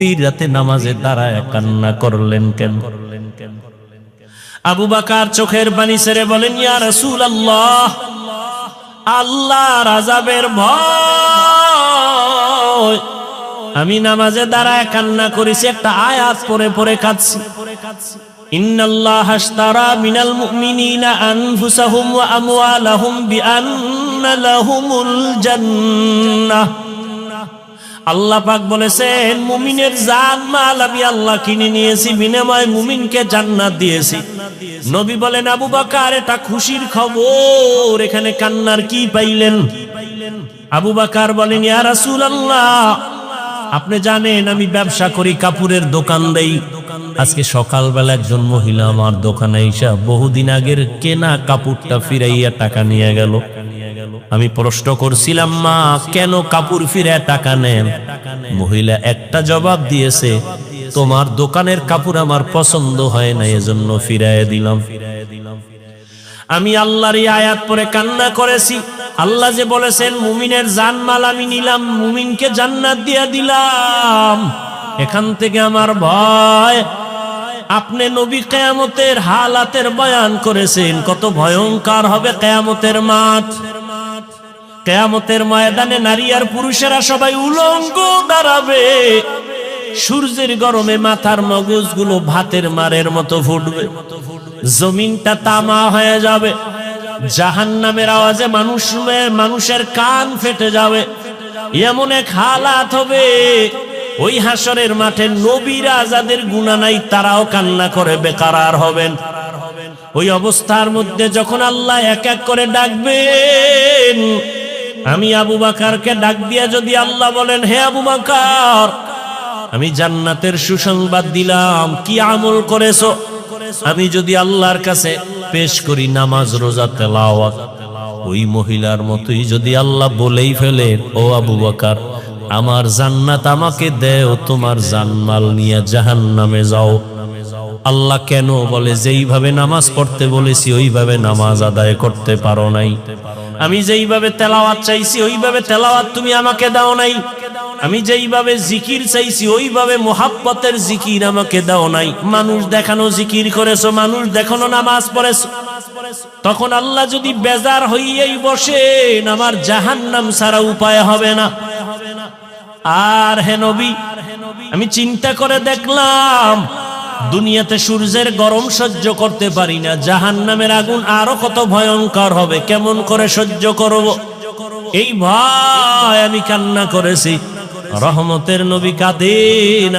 রাতে নামাজে দাঁড়ায় কান্না করলেন কেন? আবু বকর চোখের পানি ছেড়ে বলেন, ইয়া রাসূলুল্লাহ, আল্লাহর আযাবের ভয় আমি নামাজে দাঁড়ায় কান্না করেছি, একটা আয়াত পড়ে পড়ে কাঁদছি। ইন্নাল্লাহা আশতারা মিনাল মুমিনিনা আনফুসাহুম ওয়া আমওয়ালাহুম বিআন্না লাহুমুল জান্নাহ। আল্লাহ পাক বলেছেন, মুমিনের জান মাল আমি আল্লাহ কিনে নিয়েছি, বিনিময়ে মুমিনকে জান্নাত দিয়েছি। নবী বলেন, আবু বকর এটা খুশির খবর, এখানে কান্নার কি পাইলেন? আবু বকর বলেন, ইয়া রাসূলুল্লাহ, আপনি জানেন আমি ব্যবসা করি, কাপড়ের দোকান দেই। আজকে সকালবেলা একজন মহিলা আমার দোকানে এসে বহুদিন আগের কেনা কাপড়টা ফিরাইয়া টাকা নিয়ে গেল। আমি প্রশ্ন করছিলাম, মা কেন কাপড় ফিরে টাকা নেন? মহিলা একটা জবাব দিয়েছে, তোমার দোকানের কাপড় আমার পছন্দ হয় না, এজন্য ফিরাইয়া দিলাম। আমি আল্লাহর এই আয়াত পড়ে কান্না করেছি। আল্লাহ যে বলেছেন মুমিনের জানমাল আমি নিলাম, মুমিনকে জান্নাত দিয়ে দিলাম। এখান থেকে আমার ভয়, আপনি নবী কিয়ামতের হালাতের বয়ান করেছেন, কত ভয়ঙ্কর হবে কিয়ামতের মাঠ। কিয়ামতের ময়দানে নারী আর পুরুষেরা সবাই উলঙ্গ দাঁড়াবে। সূর্যের গরমে মাথার মগজগুলো ভাতের মারের মতো ফুটবে, জমিনটা তামা হয়ে যাবে, জাহান্নামের আওয়াজে মানুষের কান ফেটে যাবে। এমন এক হালাত হবে, ওই হাসরের মাঠে নবীরা যাদের গুনাহ নাই তারাও কান্না করে বেকারার হবেন। ওই অবস্থার মধ্যে যখন আল্লাহ এক এক করে ডাকবেন, আমি আবু বকরকে ডাক দিয়া যদি আল্লাহ বলেন, হে আবু বকর, আমি জান্নাতের সুসংবাদ দিলাম, কি আমল করেছো? আমি যদি আল্লাহর কাছে পেশ করি নামাজ, রোজা, তেলাওয়াত, ওই মহিলার মতোই যদি আল্লাহ বলেই ফেলেন, ও আবু বকর, আমার জান্নাত আমাকে দেও, তোমার জানমাল নিয়ে জাহান্নামে যাও। আল্লাহ কেন বলে, যেইভাবে নামাজ পড়তে বলেছি ওইভাবে নামাজ আদায় করতে পারো নাই। আমি যেইভাবে তেলাওয়াত চাইছি ওইভাবে তেলাওয়াত তুমি আমাকে দাও নাই। আমি যেইভাবে জিকির চাইছি ওইভাবে মুহাব্বতের জিকির আমাকে দাও নাই। মানুষ দেখানো জিকির করেছো, মানুষ দেখানো নামাজ পড়েছো। তখন আল্লাহ যদি বেজার হইয়াই বসেন, আমার জাহান্নাম ছাড়া উপায় হবে না। আর হে নবী, আমি চিন্তা করে দেখলাম দুনিয়াতে সূর্যের গরম সহ্য করতে পারি না, জাহান্নামের আগুন আরো কত ভয়ঙ্কর হবে, কেমন করে সহ্য করব? এই ভয় আমি কান্না করেছি। রহমতের নবী কাঁদেন।